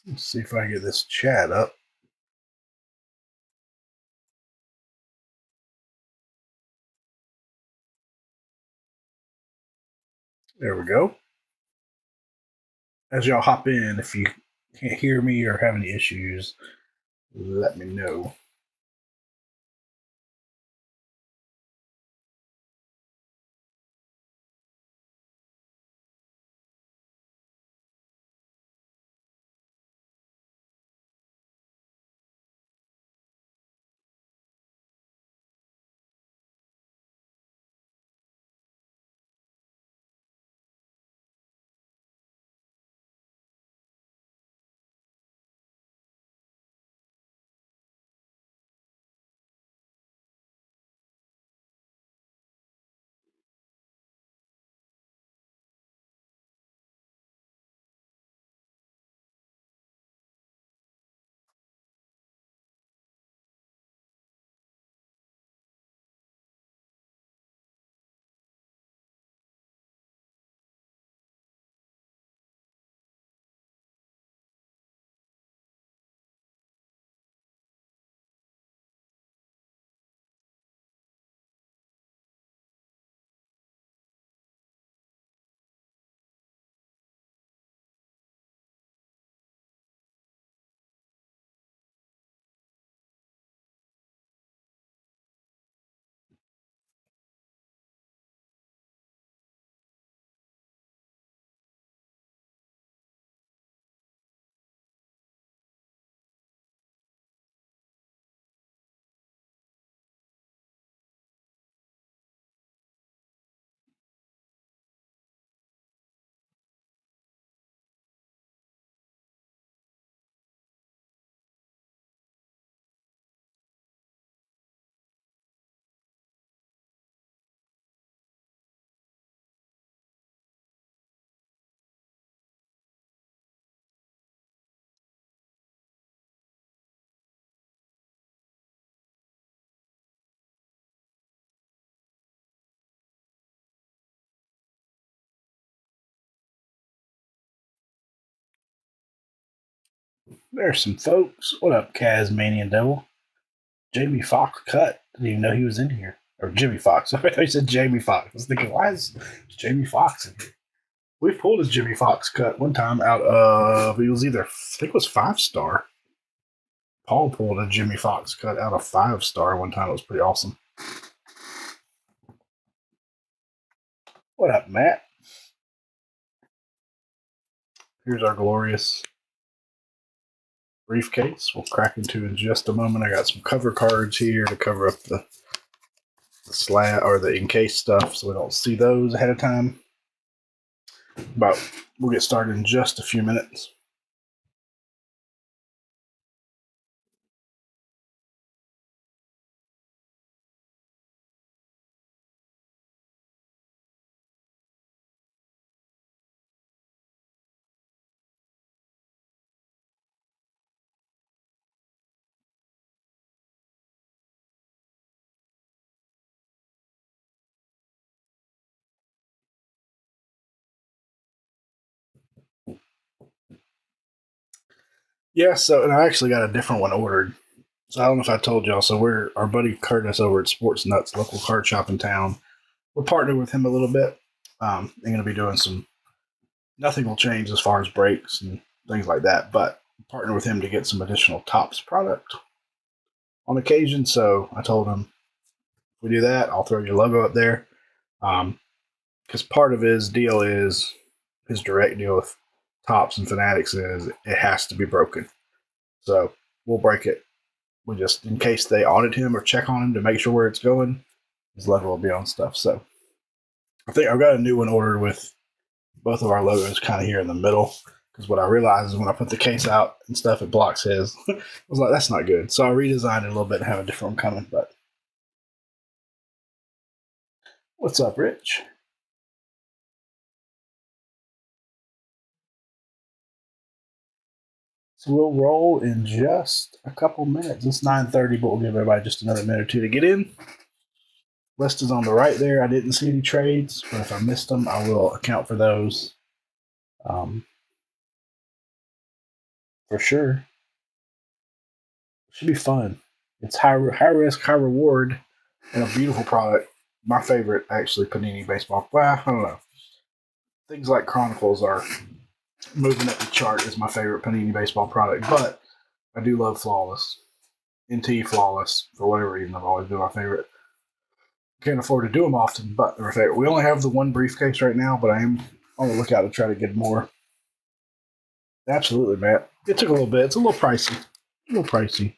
Let's see if I can get this chat up. There we go. As y'all hop in, if you can't hear me or have any issues, let me know. There's some folks. What up, Casmanian Devil? Jamie Foxx cut. Didn't even know he was in here. Or Jimmy Fox. I thought you said Jamie Foxx. I was thinking, why is Jamie Foxx in here? We pulled his Jimmy Fox cut one time out of, it was either, I think it was 5-star. Paul pulled a Jimmy Fox cut out of 5-star one time. It was pretty awesome. What up, Matt? Here's our glorious briefcase. We'll crack into in just a moment. I got some cover cards here to cover up the slab or the encased stuff so we don't see those ahead of time. But we'll get started in just a few minutes. Yeah, so and I actually got a different one ordered. So I don't know if I told y'all. So we're our buddy Curtis over at Sports Nuts, local card shop in town. We're partnered with him a little bit. They're going to be doing some. Nothing will change as far as breaks and things like that, but partner with him to get some additional tops product on occasion. So I told him, if we do that, I'll throw your logo up there. Because part of his deal is his direct deal with Tops and Fanatics is it has to be broken. So we'll break it. We just, in case they audit him or check on him to make sure where it's going, his logo will be on stuff. So I think I've got a new one ordered with both of our logos kind of here in the middle. Because what I realized is when I put the case out and stuff, it blocks his. I was like, that's not good. So I redesigned it a little bit and have a different one coming. But what's up, Rich? So we'll roll in just a couple minutes. It's 9:30, but we'll give everybody just another minute or two to get in. List is on the right there. I didn't see any trades, but if I missed them, I will account for those. for sure. Should be fun. It's high risk, high reward, and a beautiful product. My favorite, actually, Panini baseball. Well, I don't know. Things like Chronicles are moving up the chart as my favorite Panini baseball product, but I do love Flawless. NT Flawless, for whatever reason, I've always been my favorite. Can't afford to do them often, but they're my favorite. We only have the one briefcase right now, but I am on the lookout to try to get more. Absolutely, Matt. It took a little bit. It's a little pricey. A little pricey.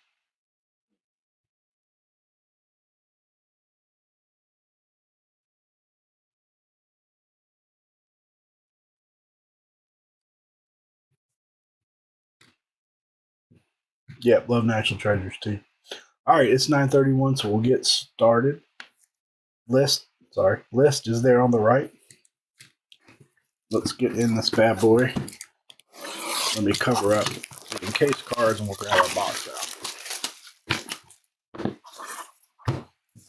Yep, love National Treasures too. All right, it's 9:31, so we'll get started. List is there on the right. Let's get in this bad boy. Let me cover up the encased cards and we'll grab our box out.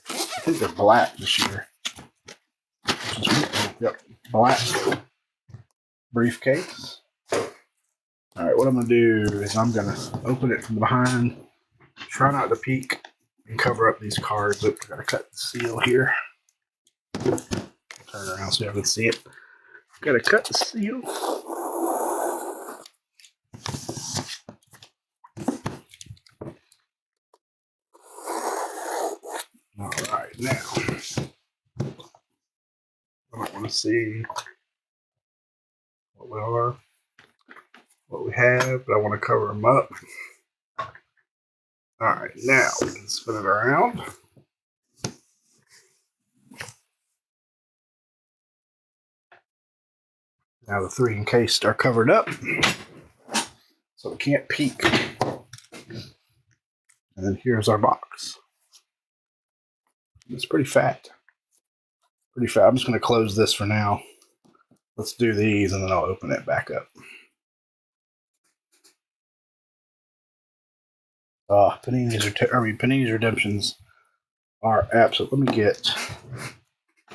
I think they're black this year. Yep, black briefcase. All right, what I'm going to do is I'm going to open it from behind. Try not to peek and cover up these cards. Oops, I got to cut the seal here. Turn around so you can see it. Got to cut the seal. All right, now I might want to see what we are, what we have, but I want to cover them up. All right, now we can spin it around. Now the three encased are covered up, so we can't peek. And then here's our box. It's pretty fat. Pretty fat. I'm just going to close this for now. Let's do these, and then I'll open it back up. Panini's Redemptions are absolute. Let me get.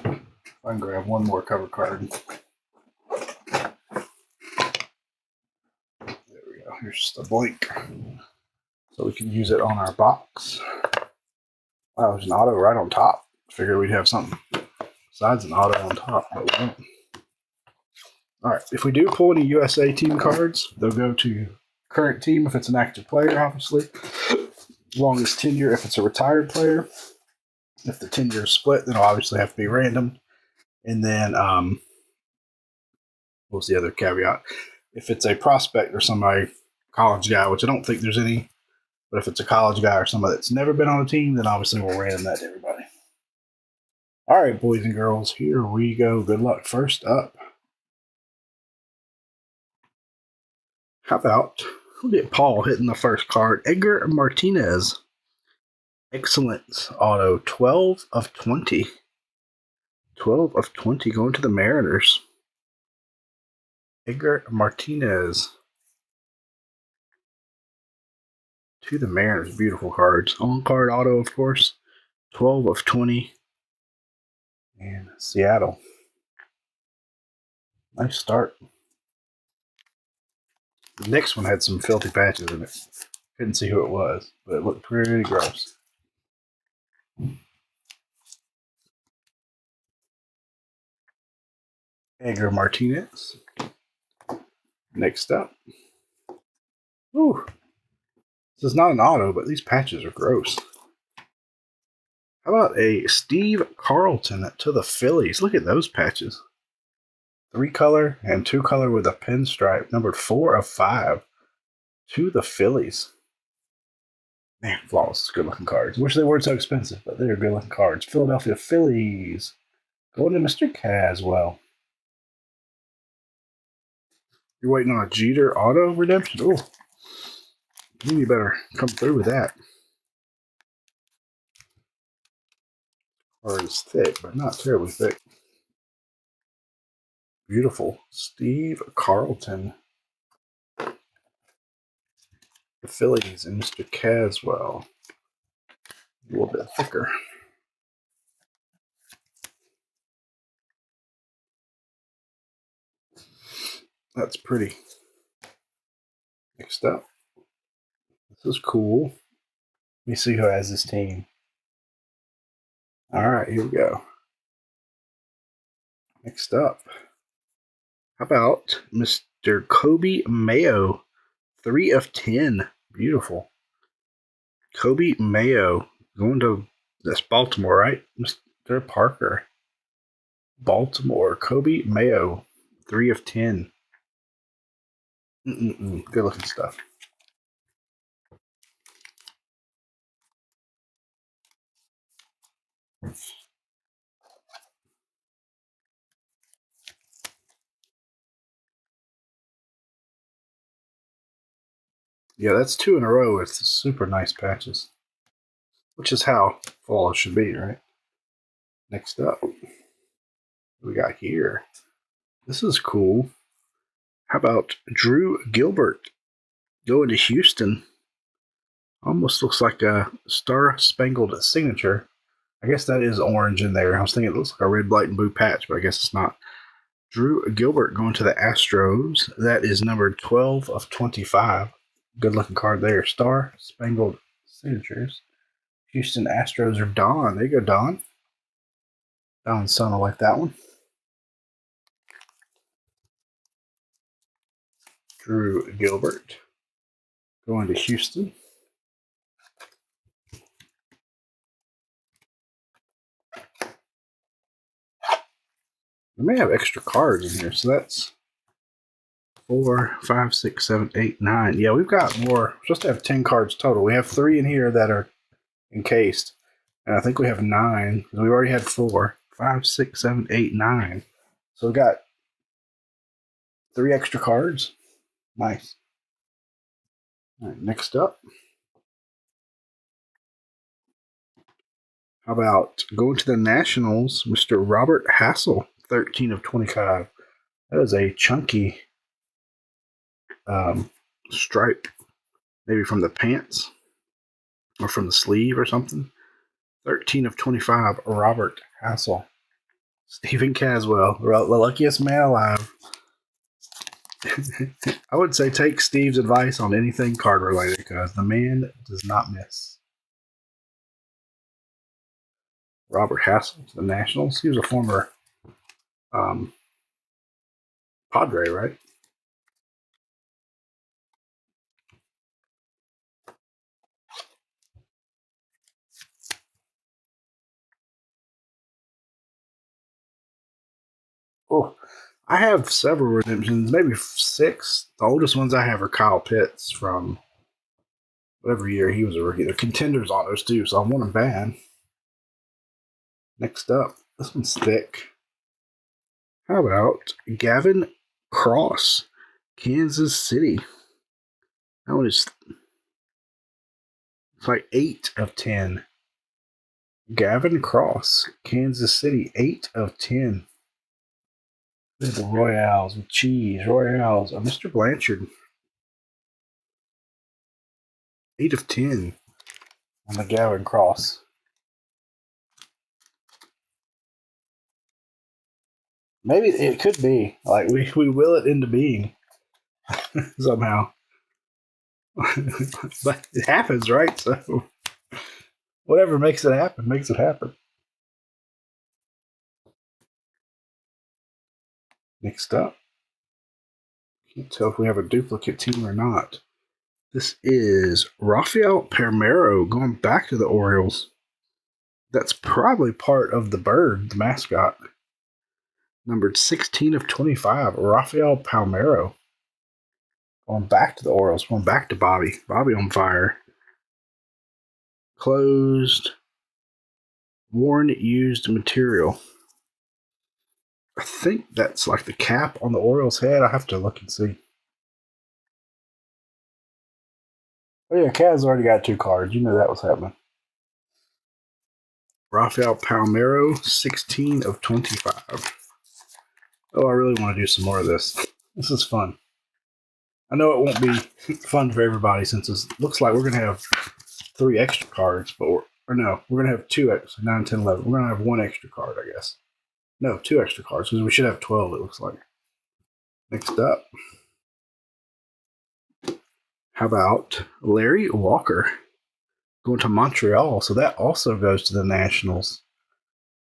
I can grab one more cover card. There we go. Here's just a blank, so we can use it on our box. Wow, there's an auto right on top. Figured we'd have something besides an auto on top, but we don't. All right, if we do pull any USA team cards, they'll go to current team if it's an active player, obviously. Longest tenure if it's a retired player. If the tenure is split, then it'll obviously have to be random. And then, what's the other caveat? If it's a prospect or somebody, college guy, which I don't think there's any, but if it's a college guy or somebody that's never been on a team, then obviously we'll random that to everybody. All right, boys and girls, here we go. Good luck. First up, how about we'll get Paul hitting the first card? Edgar Martinez. Excellent auto. 12 of 20. 12 of 20 going to the Mariners. Edgar Martinez. To the Mariners. Beautiful cards. On card auto, of course. 12 of 20. And Seattle. Nice start. The next one had some filthy patches in it. Couldn't see who it was, but it looked pretty gross. Edgar Martinez. Next up. Ooh. This is not an auto, but these patches are gross. How about a Steve Carlton to the Phillies? Look at those patches. 3-color and 2-color with a pinstripe. Numbered 4 of 5. To the Phillies. Man, Flawless. Good looking cards. Wish they weren't so expensive, but they're good looking cards. Philadelphia Phillies. Going to Mr. Caswell. You're waiting on a Jeter auto redemption? Oh, you better come through with that. Card is thick, but not terribly thick. Beautiful. Steve Carlton. The Phillies and Mr. Caswell. A little bit thicker. That's pretty. Next up, This is cool. Let me see who has this team. All right, here we go. Next up, how about Mr. Kobe Mayo? 3 of 10. Beautiful. Kobe Mayo going to, that's Baltimore, right? Mr. Parker. Baltimore. Kobe Mayo. 3 of 10. Good looking stuff. Yeah, that's 2 in a row with super nice patches. Which is how fall should be, right? Next up, we got here. This is cool. How about Drew Gilbert going to Houston? Almost looks like a star-spangled signature. I guess that is orange in there. I was thinking it looks like a red, white, and blue patch, but I guess it's not. Drew Gilbert going to the Astros. That is number 12 of 25. Good looking card there. Star Spangled Signatures. Houston Astros are Don. There you go, Don. Don's son, I like that one. Drew Gilbert going to Houston. We may have extra cards in here, so that's 4, 5, 6, 7, 8, 9. Yeah, we've got more. We're supposed to have 10 cards total. We have 3 in here that are encased. And I think we have 9. We already had 4, 5, 6, 7, 8, 9. So we got 3 extra cards. Nice. All right, next up. How about going to the Nationals, Mr. Robert Hassel, 13 of 25. That is a chunky stripe, maybe from the pants or from the sleeve or something. 13 of 25, Robert Hassel. Stephen Caswell, the luckiest man alive. I would say take Steve's advice on anything card related because the man does not miss. Robert Hassel to the Nationals. He was a former Padre, right? Oh, I have several redemptions, maybe 6. The oldest ones I have are Kyle Pitts from whatever year he was a rookie. They're contenders on those too, so I want them bad. Next up, this one's thick. How about Gavin Cross, Kansas City? That one is it's like 8 of 10. Gavin Cross, Kansas City, 8 of 10. Little Royales with cheese, Royales. Mr. Blanchard, 8 of 10 on the Gavin Cross. Maybe it could be. Like, we will it into being somehow. But it happens, right? So, whatever makes it happen, makes it happen. Next up. Can't tell if we have a duplicate team or not. This is Rafael Palmeiro going back to the Orioles. That's probably part of the bird, the mascot. Numbered 16 of 25, Rafael Palmeiro. Going back to the Orioles, going back to Bobby. Bobby on fire. Closed. Worn used material. I think that's like the cap on the Orioles' head. I have to look and see. Oh yeah, Kaz already got 2 cards. You know that was happening. Rafael Palmeiro, 16 of 25. Oh, I really want to do some more of this. This is fun. I know it won't be fun for everybody since it looks like we're going to have 3 extra cards, but we're going to have 2 extra, 9, 10, 11. We're going to have 1 extra card, I guess. No, 2 extra cards because we should have 12, it looks like. Next up. How about Larry Walker going to Montreal? So that also goes to the Nationals.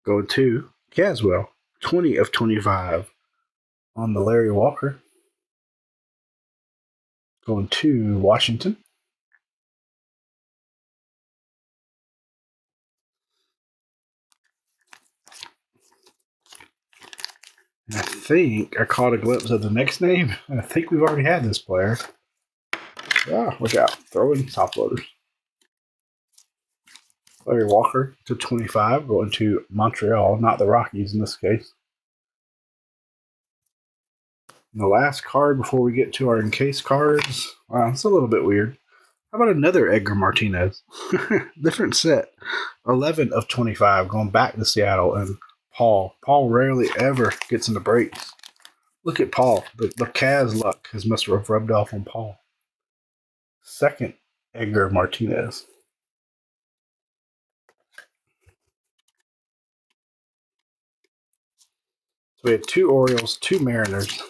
Going to Caswell. 20 of 25 on the Larry Walker. Going to Washington. And I think I caught a glimpse of the next name. I think we've already had this player. Ah, look out. Throwing top loaders. Larry Walker to 25, going to Montreal, not the Rockies in this case. And the last card before we get to our encased cards. Wow, it's a little bit weird. How about another Edgar Martinez? Different set. 11 of 25, going back to Seattle. And Paul. Paul rarely ever gets into breaks. Look at Paul. The Kaz luck must have rubbed off on Paul. Second Edgar Martinez. So we had 2 Orioles, 2 Mariners,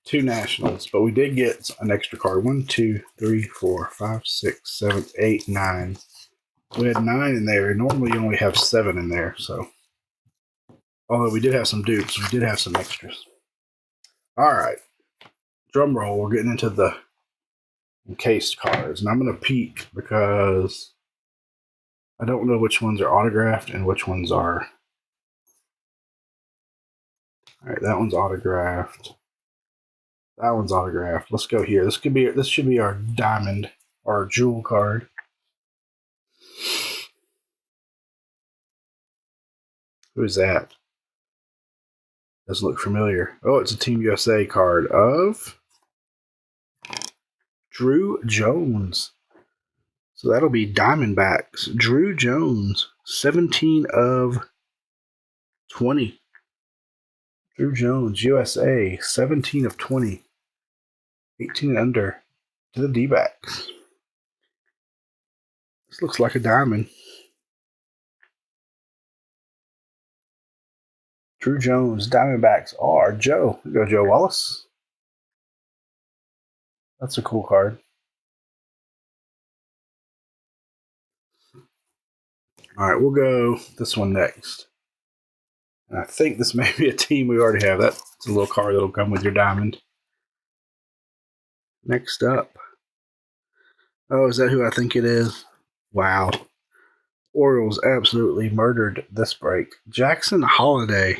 2 Nationals, but we did get an extra card. 1, 2, 3, 4, 5, 6, 7, 8, 9. We had 9 in there. Normally you only have 7 in there, so. Although we did have some dupes, we did have some extras. All right. Drum roll, we're getting into the encased cards. And I'm going to peek because I don't know which ones are autographed and which ones are. All right, that one's autographed. That one's autographed. Let's go here. This should be our diamond, our jewel card. Who is that? Doesn't look familiar. Oh, it's a Team USA card of Drew Jones. So that'll be Diamondbacks. Drew Jones, 17 of 20. Drew Jones, USA, 17 of 20. 18 and under to the D-backs. This looks like a diamond. Drew Jones, Diamondbacks are Joe. There we go, Joe Wallace. That's a cool card. All right, we'll go this one next. And I think this may be a team we already have. That's a little card that'll come with your diamond. Next up. Oh, is that who I think it is? Wow. Orioles absolutely murdered this break. Jackson Holiday,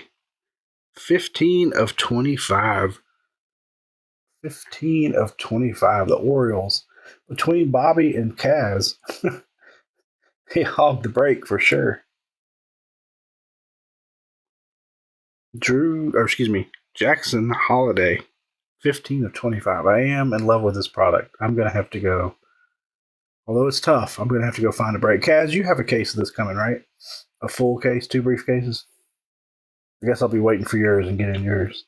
15 of 25. 15 of 25. The Orioles, between Bobby and Kaz, he hogged the break for sure. Jackson Holiday, 15 of 25. I am in love with this product. I'm going to have to go. Although it's tough, I'm going to have to go find a break. Kaz, you have a case of this coming, right? A full case, 2 briefcases? I guess I'll be waiting for yours and getting yours.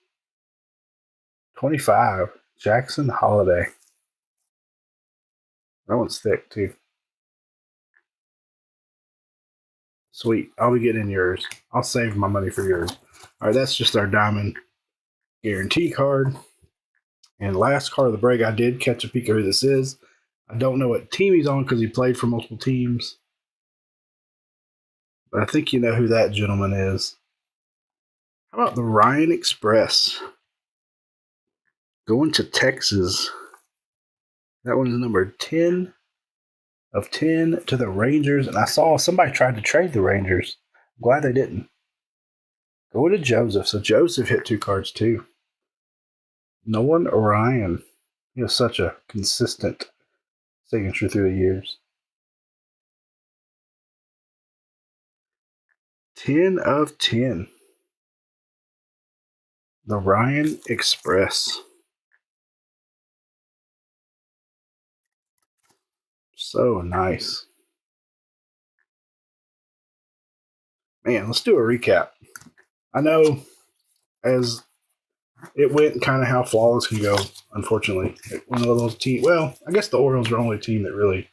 25, Jackson Holiday. That one's thick, too. Sweet. I'll be getting yours. I'll save my money for yours. All right, that's just our diamond guarantee card. And last card of the break, I did catch a peek of who this is. I don't know what team he's on because he played for multiple teams. But I think you know who that gentleman is. How about the Ryan Express? Going to Texas. That one is number 10 of 10 to the Rangers. And I saw somebody tried to trade the Rangers. I'm glad they didn't. Go to Joseph. So Joseph hit 2 cards too. Nolan Ryan. He has such a consistent signature through the years. 10 of 10. The Ryan Express. So nice. Man, let's do a recap. I know as it went kind of how flawless can go, unfortunately. One of those teams, well, I guess the Orioles are the only team that really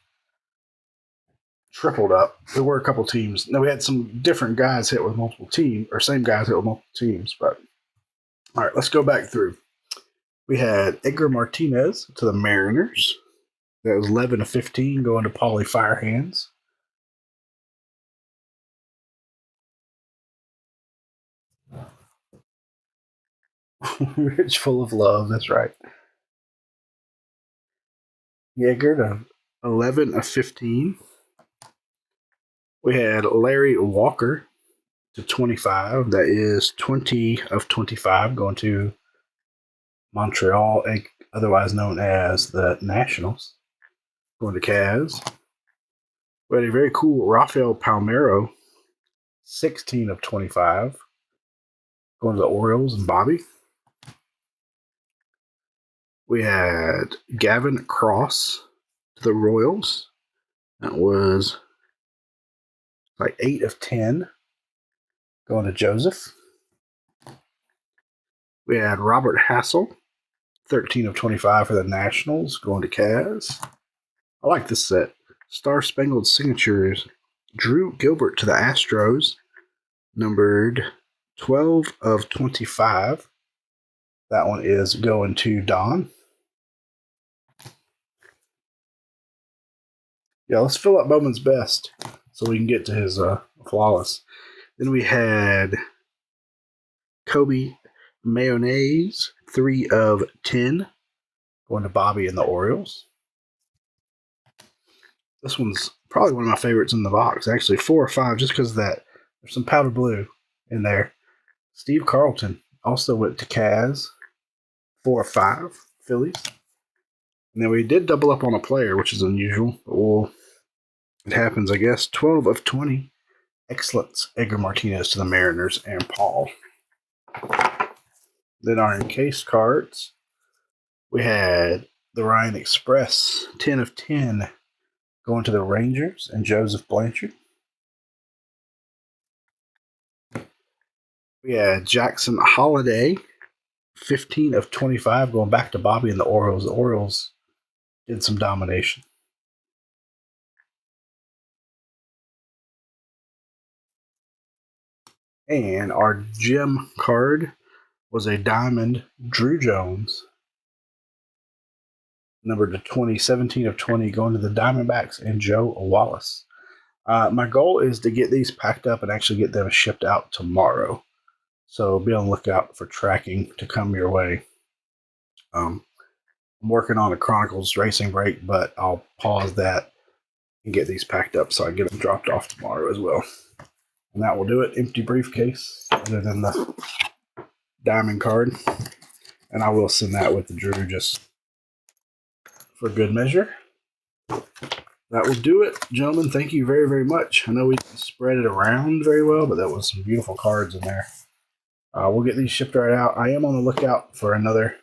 tripled up. There were a couple teams. Now, we had some different guys hit with multiple teams, or same guys hit with multiple teams, but all right, let's go back through. We had Edgar Martinez to the Mariners. That was 11 of 15 going to Paulie Firehands. Rich full of love, that's right. Yeager to 11 of 15. We had Larry Walker to 25. That is 20 of 25 going to Montreal, otherwise known as the Nationals. Going to Cavs. We had a very cool Rafael Palmeiro, 16 of 25. Going to the Orioles and Bobby. We had Gavin Cross to the Royals. That was like 8 of 10. Going to Joseph. We had Robert Hassel, 13 of 25 for the Nationals, going to Cavs. I like this set. Star Spangled Signatures. Drew Gilbert to the Astros, numbered 12 of 25. That one is going to Don. Yeah, let's fill up Bowman's best so we can get to his flawless. Then we had Kobe Mayonnaise, 3 of 10, going to Bobby and the Orioles. This one's probably one of my favorites in the box. Actually, 4 or 5, just because of that. There's some powder blue in there. Steve Carlton also went to Kaz, 4 or 5, Phillies. And then we did double up on a player, which is unusual. But it happens, I guess. 12 of 20. Excellence, Edgar Martinez to the Mariners and Paul. Then our encased cards, we had the Ryan Express, 10 of 10, going to the Rangers and Joseph Blanchard. We had Jackson Holiday, 15 of 25, going back to Bobby and the Orioles. The Orioles did some domination. And our gem card was a diamond Drew Jones, numbered to 20, 17 of 20, going to the Diamondbacks and Joe Wallace. My goal is to get these packed up and actually get them shipped out tomorrow. So be on the lookout for tracking to come your way. I'm working on a Chronicles racing break, but I'll pause that and get these packed up so I get them dropped off tomorrow as well. And that will do it. Empty briefcase, other than the diamond card. And I will send that with the Drew just for good measure. That will do it, gentlemen. Thank you very, very much. I know we didn't spread it around very well, but that was some beautiful cards in there. We'll get these shipped right out. I am on the lookout for another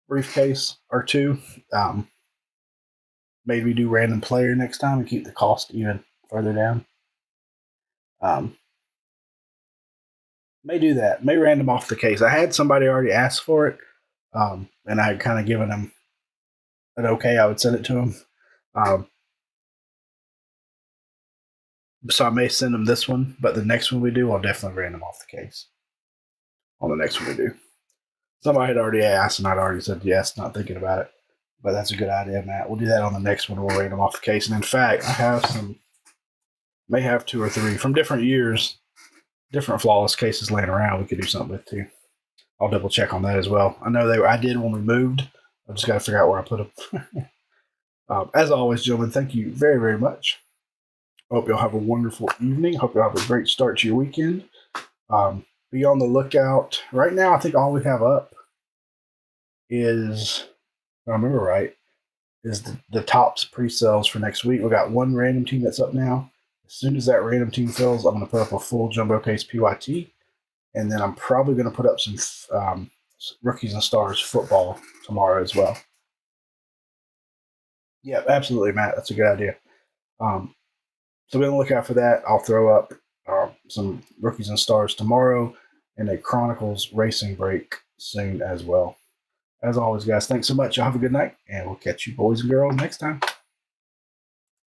briefcase or two. Maybe do random player next time and keep the cost even further down. May do that. May random off the case. I had somebody already ask for it, and I had kind of given them an okay. I would send it to them. So I may send them this one, but the next one we do, I'll definitely random off the case. On the next one we do. Somebody had already asked, and I'd already said yes, not thinking about it. But that's a good idea, Matt. We'll do that on the next one. We'll random off the case. And in fact, I have may have 2 or 3 from different years, different flawless cases laying around we could do something with too. I'll double check on that as well. I know I did when we moved. I just got to figure out where I put them. As always, gentlemen, thank you very, very much. I hope you'll have a wonderful evening. Hope you'll have a great start to your weekend. Be on the lookout. Right now, I think all we have up is, if I remember right, is the Topps pre-sales for next week. We got one random team that's up now. As soon as that random team fills, I'm going to put up a full jumbo case PYT, and then I'm probably going to put up some Rookies and Stars football tomorrow as well. Yeah, absolutely, Matt. That's a good idea. So be on the lookout for that. I'll throw up some Rookies and Stars tomorrow and a Chronicles racing break soon as well. As always, guys, thanks so much. Y'all have a good night, and we'll catch you boys and girls next time.